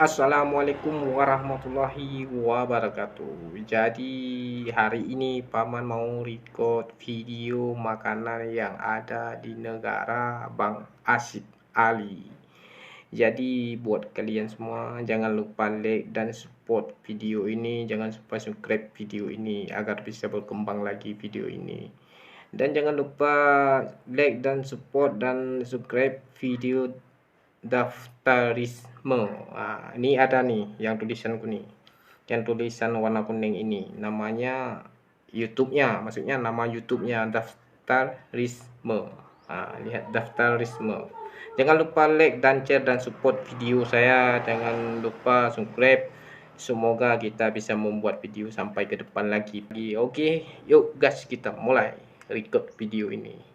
Assalamualaikum warahmatullahi wabarakatuh. Jadi hari ini Paman mau record video makanan yang ada di negara Bang Asyid Ali. Jadi buat kalian semua jangan lupa like dan support video ini. Jangan lupa subscribe video ini agar bisa berkembang lagi video ini. Dan jangan lupa like dan support dan subscribe video daftarisme. Ini ada nih yang tulisanku nih, yang tulisan warna kuning ini namanya YouTube-nya, maksudnya nama YouTube-nya daftarisme. Lihat daftarisme. Jangan lupa like dan share dan support video saya. Jangan lupa subscribe. Semoga kita bisa membuat video sampai ke depan lagi. Oke, yuk guys, kita mulai record video ini.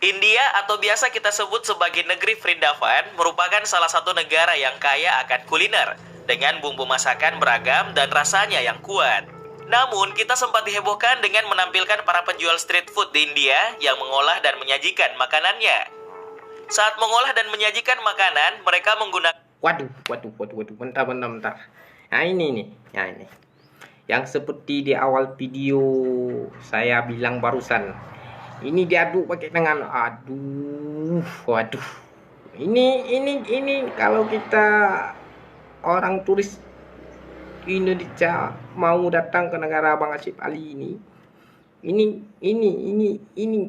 India atau biasa kita sebut sebagai negeri Vrindavan merupakan salah satu negara yang kaya akan kuliner dengan bumbu masakan beragam dan rasanya yang kuat. Namun kita sempat dihebohkan dengan menampilkan para penjual street food di India yang mengolah dan menyajikan makanannya. Saat mengolah dan menyajikan makanan, mereka menggunakan Waduh, bentar. Nah ini nih, yang seperti di awal video saya bilang barusan. Ini diaduk pakai tangan. Waduh. Ini kalau kita orang turis Indonesia mau datang ke negara Bang Asyid Ali ini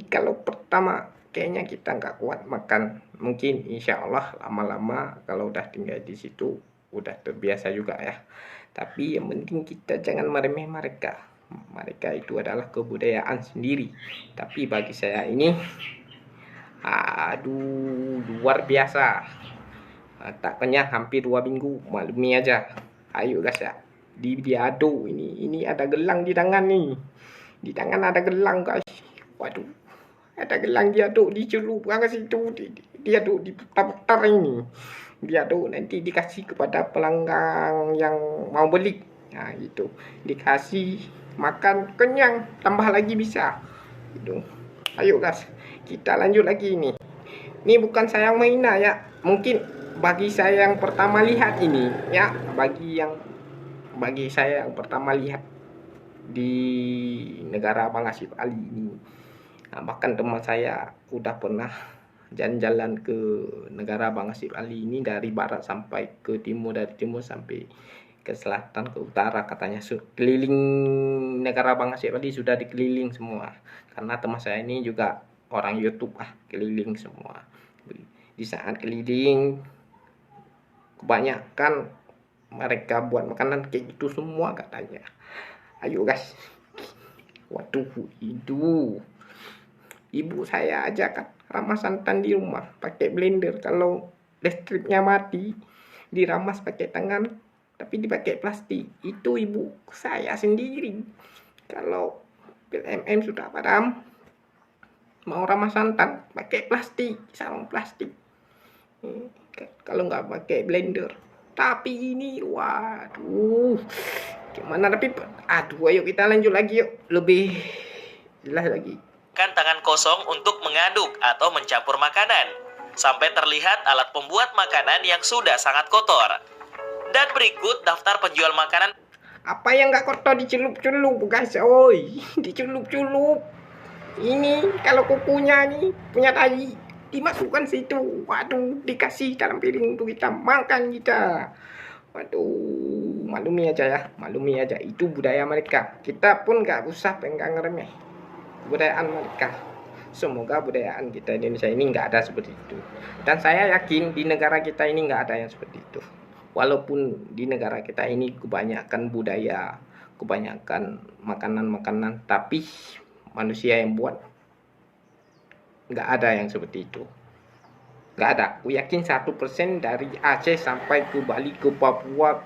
kalau pertama kayaknya kita nggak kuat makan. Mungkin insya Allah lama-lama kalau udah tinggal di situ udah terbiasa juga ya. Tapi yang penting kita jangan meremeh mereka. Mereka itu adalah kebudayaan sendiri. Tapi bagi saya ini luar biasa. Tak kenyang hampir 2 minggu, maklumi aja. Ayo guys ya, diaduk. Ini ada gelang di tangan nih. Di tangan ada gelang guys. Waduh, ada gelang diaduk, dicelup ke situ, diaduk, diputar-putar ini. Diaduk nanti dikasih kepada pelanggan yang mau beli. Nah itu dikasih makan kenyang, tambah lagi bisa. Gitu. Ayo guys, kita lanjut lagi ini. Ini bukan saya main ya, mungkin bagi saya yang pertama lihat ini ya, bagi saya yang pertama lihat di negara Bang Asyid Ali ini. Nah, bahkan teman saya udah pernah jalan-jalan ke negara Bang Asyid Ali ini dari barat sampai ke timur, dari timur sampai ke selatan, ke utara, katanya keliling negara Bang Asyid Ali sudah dikeliling semua. Karena teman saya ini juga orang YouTube keliling semua. Di saat keliling kebanyakan mereka buat makanan kayak gitu semua katanya. Ayo guys. Waduh, itu ibu saya aja kan ramah santan di rumah pakai blender. Kalau listriknya mati diramas pakai tangan tapi dipakai plastik. Itu ibu saya sendiri. Kalau PLMM sudah padam, mau ramah santan pakai plastik, sarung plastik. Kalau nggak pakai blender. Tapi ini waduh, gimana? Tapi ayo kita lanjut lagi yuk, lebih jelas lagi. tangan kosong untuk mengaduk atau mencampur makanan, sampai terlihat alat pembuat makanan yang sudah sangat kotor. Dan berikut daftar penjual makanan. Apa yang nggak kotor dicelup-celup guys, oi, dicelup-celup. Ini kalau kukunya nih punya tai, dimasukkan situ. Waduh, dikasih dalam piring untuk kita makan kita. Waduh, maklumi aja ya, maklumi aja. Itu budaya mereka. Kita pun nggak usah pegang remeh budayaan mereka. Semoga budayaan kita di Indonesia ini nggak ada seperti itu. Dan saya yakin di negara kita ini nggak ada yang seperti itu. Walaupun di negara kita ini kebanyakan budaya, kebanyakan makanan-makanan, tapi manusia yang buat nggak ada yang seperti itu. Nggak ada. Aku yakin 1% dari Aceh sampai ke Bali, ke Papua,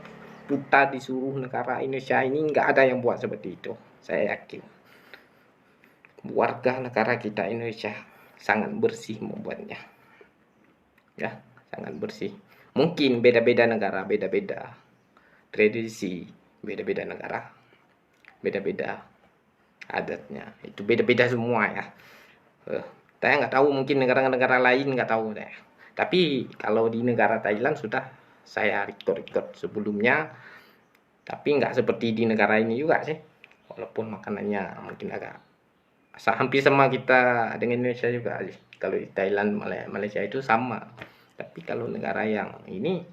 Kuta, di seluruh negara Indonesia ini nggak ada yang buat seperti itu. Saya yakin. Warga negara kita Indonesia sangat bersih membuatnya. Ya, sangat bersih. Mungkin beda-beda negara, beda-beda tradisi, beda-beda negara, beda-beda adatnya. Itu beda-beda semua ya. Saya nggak tahu, mungkin negara-negara lain nggak tahu deh. Tapi kalau di negara Thailand sudah saya record sebelumnya, tapi nggak seperti di negara ini juga sih, walaupun makanannya mungkin agak hampir sama kita dengan Indonesia juga sih. Kalau di Thailand, Malaysia itu sama, tapi kalau negara yang ini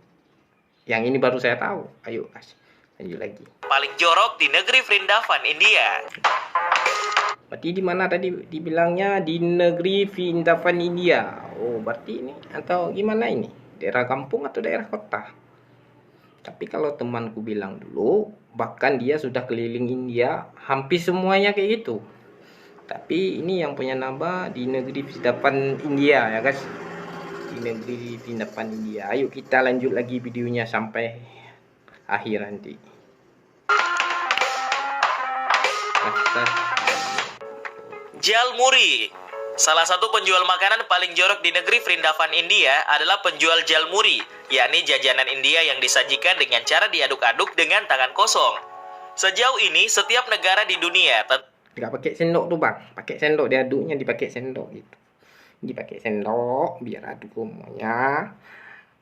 baru saya tahu. Ayo lanjut lagi. Paling jorok di negeri Vrindavan, India. Berarti di mana tadi dibilangnya? Di negeri Vrindavan, India. Oh, berarti ini atau gimana ini? Daerah kampung atau daerah kota? Tapi kalau temanku bilang dulu, bahkan dia sudah keliling India, hampir semuanya kayak gitu. Tapi ini yang punya nama di negeri Vrindavan, India ya guys. Di negeri Vrindavan, India. Ayo kita lanjut lagi videonya sampai akhir nanti. Jalmuri. Salah satu penjual makanan paling jorok di negeri Vrindavan, India adalah penjual jalmuri, yakni jajanan India yang disajikan dengan cara diaduk-aduk dengan tangan kosong. Sejauh ini, setiap negara di dunia nggak pakai sendok tuh bang, pakai sendok, diaduknya dipakai sendok gitu. Dipakai sendok biar aduk semuanya.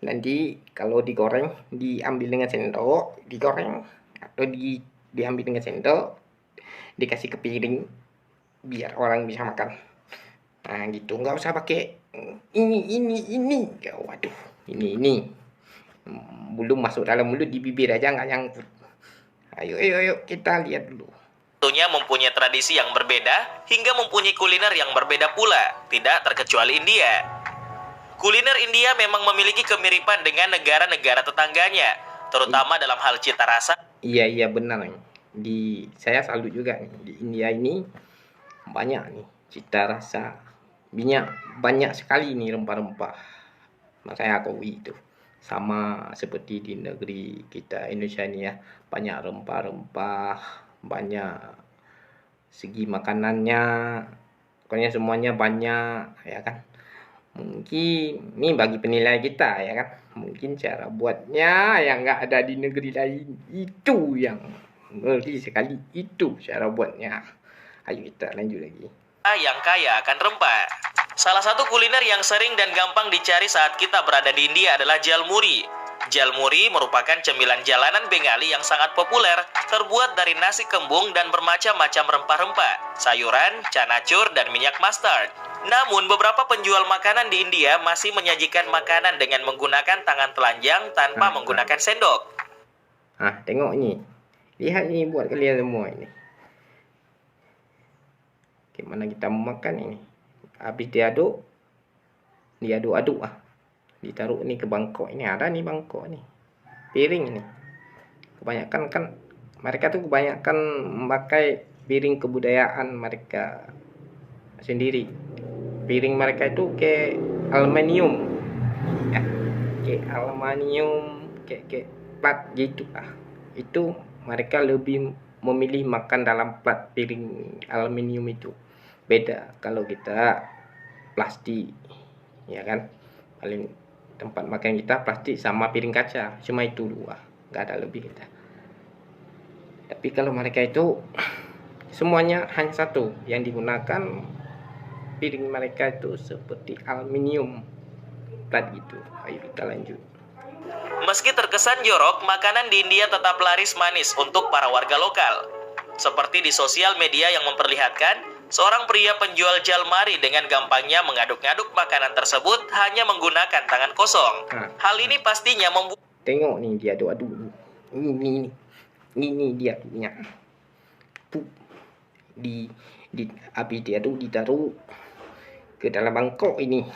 Nanti kalau digoreng diambil dengan sendok, digoreng atau diambil dengan sendok, dikasih ke piring biar orang bisa makan. Nah gitu, nggak usah pakai ini. Waduh, ini belum masuk dalam mulut, di bibir aja nggak nyangkut. Ayo kita lihat dulu. tentunya mempunyai tradisi yang berbeda hingga mempunyai kuliner yang berbeda pula, tidak terkecuali India. Kuliner India memang memiliki kemiripan dengan negara-negara tetangganya, terutama dalam hal cita rasa. Iya benar nih. Saya salut juga nih, di India ini banyak nih cita rasa, banyak sekali nih rempah-rempah. Makanya aku itu sama seperti di negeri kita Indonesia ini ya, banyak rempah-rempah, banyak segi makanannya, pokoknya semuanya banyak ya kan. Mungkin ini bagi penilai kita ya kan, mungkin cara buatnya yang nggak ada di negeri lain, itu yang ngeri sekali, itu cara buatnya. Ayo kita lanjut lagi. Yang kaya akan rempah. Salah satu kuliner yang sering dan gampang dicari saat kita berada di India adalah jalmuri. Jalmuri merupakan cemilan jalanan Bengali yang sangat populer, terbuat dari nasi kembung dan bermacam-macam rempah-rempah, sayuran, canacur, dan minyak mustard. Namun, beberapa penjual makanan di India masih menyajikan makanan dengan menggunakan tangan telanjang tanpa menggunakan sendok. Tengok ini. Lihat ini buat kalian semua ini. Gimana kita memakan ini? Habis diaduk-aduk ditaruh ini ke bangkok. Ini ada nih bangkok nih, piring ini. Kebanyakan kan mereka tuh memakai piring kebudayaan mereka sendiri. Piring mereka itu kayak aluminium ya, kayak aluminium, kayak plat gitu Itu mereka lebih memilih makan dalam plat piring aluminium itu. Beda kalau kita plastik ya kan, paling tempat makan kita plastik sama piring kaca, cuma itu dua, nggak ada lebih kita. Tapi kalau mereka itu semuanya hanya satu yang digunakan, piring mereka itu seperti aluminium plat gitu. Ayo kita lanjut. Meski terkesan jorok, makanan di India tetap laris manis untuk para warga lokal. Seperti di sosial media yang memperlihatkan, seorang pria penjual jalmari dengan gampangnya mengaduk-ngaduk makanan tersebut hanya menggunakan tangan kosong. Hal ini pastinya membuat... Tengok nih dia aduk-aduk. Ini dia punya. Habis diaduk ditaruh ke dalam mangkok ini.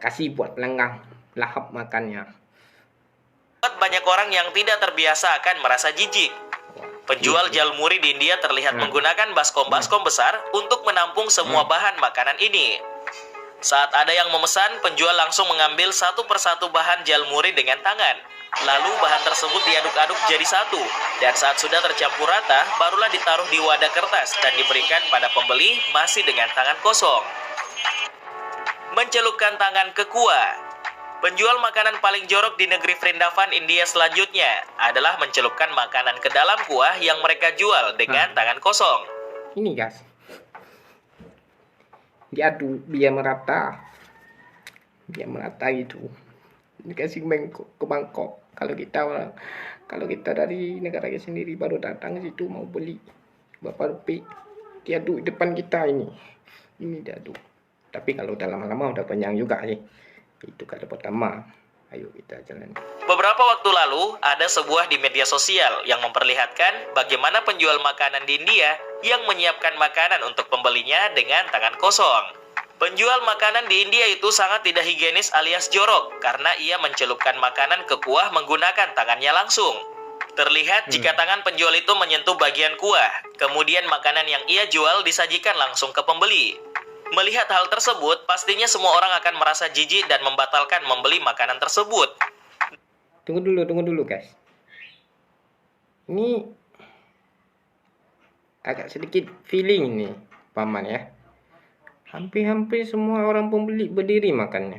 Kasih buat pelanggan lahap makannya. Banyak orang yang tidak terbiasa akan merasa jijik. Penjual jalmuri di India terlihat menggunakan baskom-baskom besar untuk menampung semua bahan makanan ini. Saat ada yang memesan, penjual langsung mengambil satu persatu bahan jalmuri dengan tangan. Lalu bahan tersebut diaduk-aduk jadi satu. Dan saat sudah tercampur rata, barulah ditaruh di wadah kertas dan diberikan pada pembeli masih dengan tangan kosong. Mencelupkan tangan ke kuah. Penjual makanan paling jorok di negeri Vrindavan, India selanjutnya adalah mencelupkan makanan ke dalam kuah yang mereka jual dengan tangan kosong. Ini guys, diaduk biar merata gitu. dikasih ke Bangkok. Kalau kita dari negara kita sendiri baru datang situ mau beli berapa rupiah, dia duduk depan kita ini dia duduk. Tapi kalau udah lama-lama udah panjang juga sih. Itu kali pertama. Ayo kita jalan. Beberapa waktu lalu, ada sebuah di media sosial yang memperlihatkan bagaimana penjual makanan di India yang menyiapkan makanan untuk pembelinya dengan tangan kosong. Penjual makanan di India itu sangat tidak higienis alias jorok karena ia mencelupkan makanan ke kuah menggunakan tangannya langsung. Terlihat jika tangan penjual itu menyentuh bagian kuah, kemudian makanan yang ia jual disajikan langsung ke pembeli. Melihat hal tersebut, pastinya semua orang akan merasa jijik dan membatalkan membeli makanan tersebut. Tunggu dulu guys. Ini agak sedikit feeling nih, paman ya. Hampir semua orang pembeli berdiri makannya.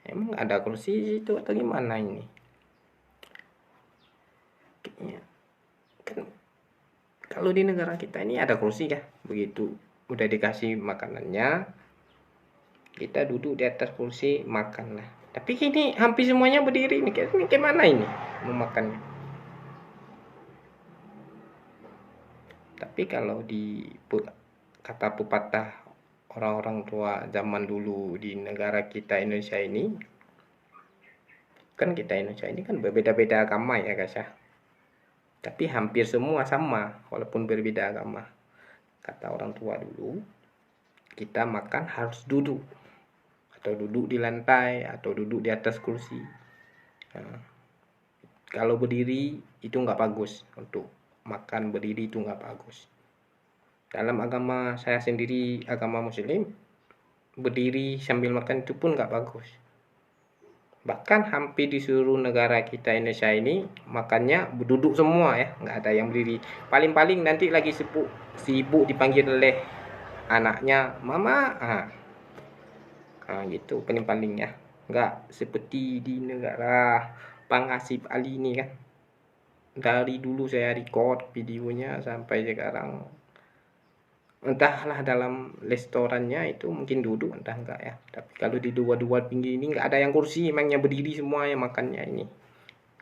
Emang ada kursi itu atau gimana ini? Kan kalau di negara kita ini ada kursi ya, begitu udah dikasih makanannya, kita duduk di atas kursi makan lah. Tapi ini hampir semuanya berdiri nih, kayak mana ini mau makannya? Tapi kalau kata pepatah orang-orang tua zaman dulu di negara kita Indonesia ini, kan kita Indonesia ini kan berbeda-beda agama ya guys ya. Tapi hampir semua sama walaupun berbeda agama. Kata orang tua dulu, kita makan harus duduk, atau duduk di lantai, atau duduk di atas kursi. Nah, kalau berdiri itu nggak bagus, untuk makan berdiri itu nggak bagus. Dalam agama saya sendiri, agama Muslim, berdiri sambil makan itu pun nggak bagus. Bahkan hampir di seluruh negara kita Indonesia ini makannya duduk semua ya, nggak ada yang berdiri. Paling-paling nanti lagi si ibu dipanggil oleh anaknya, mama, gitu paling-palingnya. Nggak seperti di negara Pangasip Ali ini kan. Dari dulu saya record videonya sampai sekarang, entahlah dalam restorannya itu mungkin duduk, entah enggak ya. Tapi kalau di dua pinggir ini nggak ada yang kursi, emangnya berdiri semua yang makannya ini.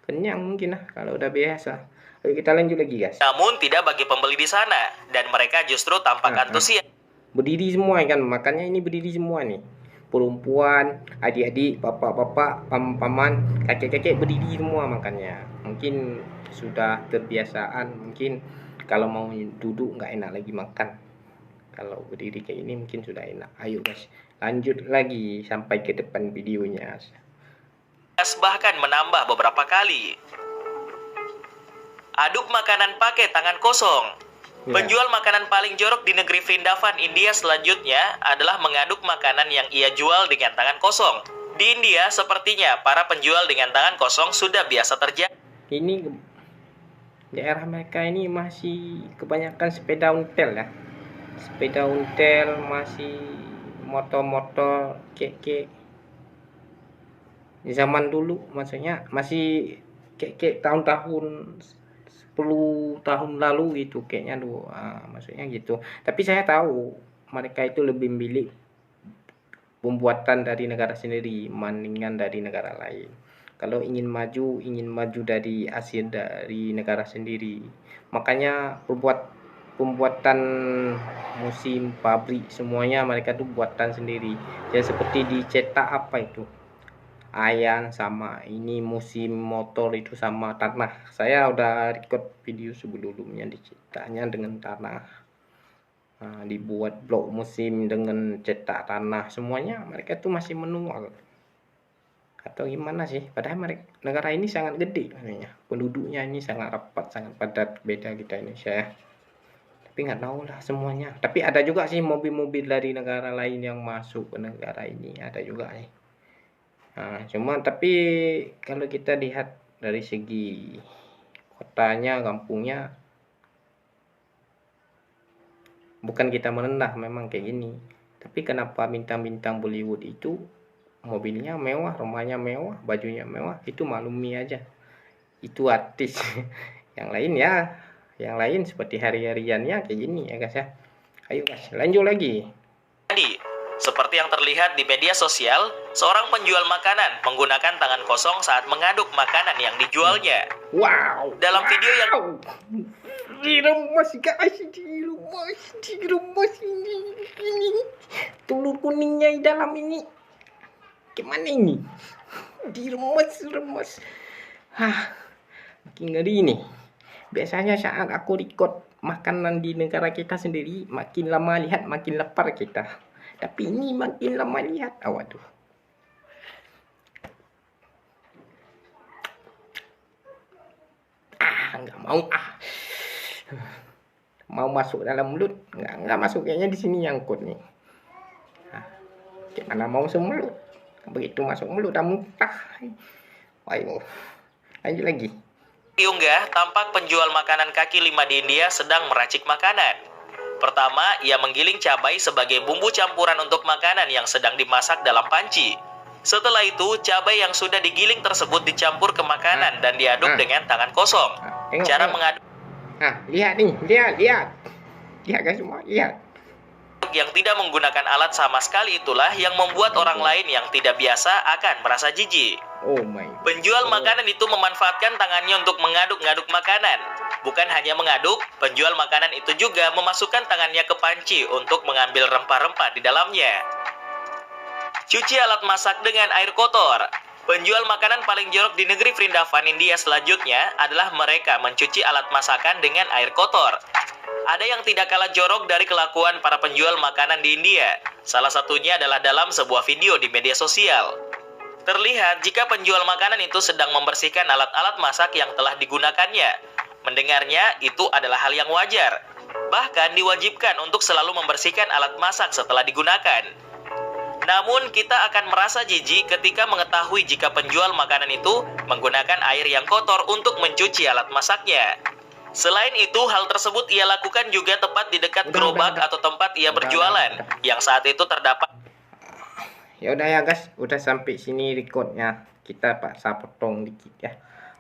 Kenyang mungkin lah kalau udah biasa. Oke, kita lanjut lagi guys. Namun tidak bagi pembeli di sana, dan mereka justru tampak antusias. Berdiri semua kan, makannya ini berdiri semua nih. Perempuan, adik-adik, bapak-bapak, paman, kakek-kakek berdiri semua makannya. Mungkin sudah terbiasaan, mungkin kalau mau duduk nggak enak lagi makan. Kalau berdiri kayak ini mungkin sudah enak. Ayo guys, lanjut lagi sampai ke depan videonya. Bahkan menambah beberapa kali. Aduk makanan pakai tangan kosong. Penjual makanan paling jorok di negeri Vrindavan, India selanjutnya adalah mengaduk makanan yang ia jual dengan tangan kosong. Di India, sepertinya para penjual dengan tangan kosong sudah biasa terjadi. Ini daerah mereka ini masih kebanyakan sepeda ontel ya. Sepeda ontel, masih motor-motor kek di zaman dulu, maksudnya masih kek tahun-tahun 10 tahun lalu gitu kayaknya dulu, maksudnya gitu. Tapi saya tahu mereka itu lebih memilih pembuatan dari negara sendiri mendingan dari negara lain. Kalau ingin maju dari hasil dari negara sendiri, makanya pembuatan musim pabrik semuanya mereka tuh buatan sendiri. Ya seperti dicetak apa itu, ayan sama ini musim motor itu sama tanah. Saya udah record video sebelumnya dicetaknya dengan tanah. Dibuat blok musim dengan cetak tanah, semuanya mereka tuh masih manual. Atau gimana sih? Padahal negara ini sangat gede katanya. Penduduknya ini sangat rapat, sangat padat, beda kita Indonesia ya. Tapi nggak tahu lah semuanya. Tapi ada juga sih mobil-mobil dari negara lain yang masuk ke negara ini, ada juga nih. Cuma tapi kalau kita lihat dari segi kotanya, kampungnya, bukan kita merendah, memang kayak gini. Tapi kenapa bintang-bintang Bollywood itu mobilnya mewah, rumahnya mewah, bajunya mewah, itu maklumi aja. Itu artis. Yang lain seperti hari-hariannya kayak gini ya guys ya. Ayo guys, lanjut lagi. Seperti yang terlihat di media sosial, seorang penjual makanan menggunakan tangan kosong saat mengaduk makanan yang dijualnya. Wow. Dalam video yang diremas guys, diremas ini telur kuningnya di dalam ini. Gimana ini? Diremas. Makin ngeri nih. Biasanya saat aku record makanan di negara kita sendiri, makin lama lihat makin lapar kita. Tapi ini makin lama lihat, waduh. Nggak mau. Mau masuk dalam mulut, nggak masuk, kayaknya di sini nyangkut nih. Gimana mau semulut? Begitu masuk mulut udah muntah. Ayo, lanjut lagi. diunggah, tampak penjual makanan kaki lima di India sedang meracik makanan. Pertama, ia menggiling cabai sebagai bumbu campuran untuk makanan yang sedang dimasak dalam panci. Setelah itu, cabai yang sudah digiling tersebut dicampur ke makanan dan diaduk dengan tangan kosong. Cara mengaduk lihat nih, lihat guys semua, lihat. Yang tidak menggunakan alat sama sekali itulah yang membuat orang lain yang tidak biasa akan merasa jijik. Oh my. Penjual makanan itu memanfaatkan tangannya untuk mengaduk-ngaduk makanan. Bukan hanya mengaduk, penjual makanan itu juga memasukkan tangannya ke panci untuk mengambil rempah-rempah di dalamnya. Cuci alat masak dengan air kotor. Penjual makanan paling jorok di negeri Vrindavan, India selanjutnya adalah mereka mencuci alat masakan dengan air kotor. Ada yang tidak kalah jorok dari kelakuan para penjual makanan di India. Salah satunya adalah dalam sebuah video di media sosial. Terlihat jika penjual makanan itu sedang membersihkan alat-alat masak yang telah digunakannya. Mendengarnya itu adalah hal yang wajar. Bahkan diwajibkan untuk selalu membersihkan alat masak setelah digunakan. Namun kita akan merasa jijik ketika mengetahui jika penjual makanan itu menggunakan air yang kotor untuk mencuci alat masaknya. Selain itu, hal tersebut ia lakukan juga tepat di dekat gerobak atau tempat ia berjualan, yang saat itu terdapat. Ya udah ya guys, udah sampai sini recordnya. Kita paksa potong dikit ya.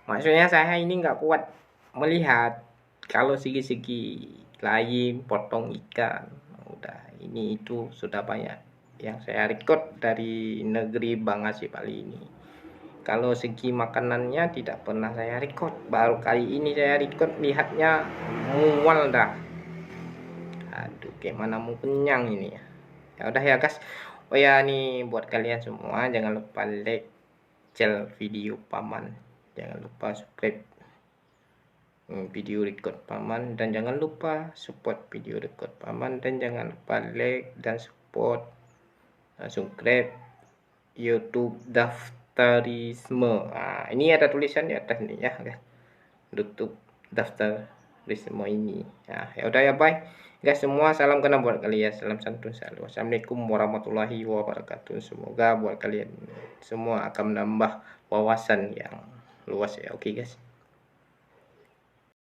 Maksudnya saya ini nggak kuat melihat kalau segi-segi lain potong ikan. Udah ini itu sudah banyak yang saya record dari negeri Bangasi Bali ini. Kalau segi makanannya tidak pernah saya record, baru kali ini saya record, lihatnya mual dah. Aduh, gimana mau kenyang ini ya. Ya udah ya guys. Oh ya, nih buat kalian semua jangan lupa like channel video Paman, jangan lupa subscribe video record Paman, dan jangan lupa support video record Paman, dan jangan lupa like dan support subscribe YouTube Daftarisme. Ini ada tulisan di atas nih ya guys, YouTube Daftarisme ini. Ya udah ya, bye guys semua, salam kenal buat kalian, salam santun selalu. Assalamualaikum warahmatullahi wabarakatuh. Semoga buat kalian semua akan menambah wawasan yang luas ya. Oke guys.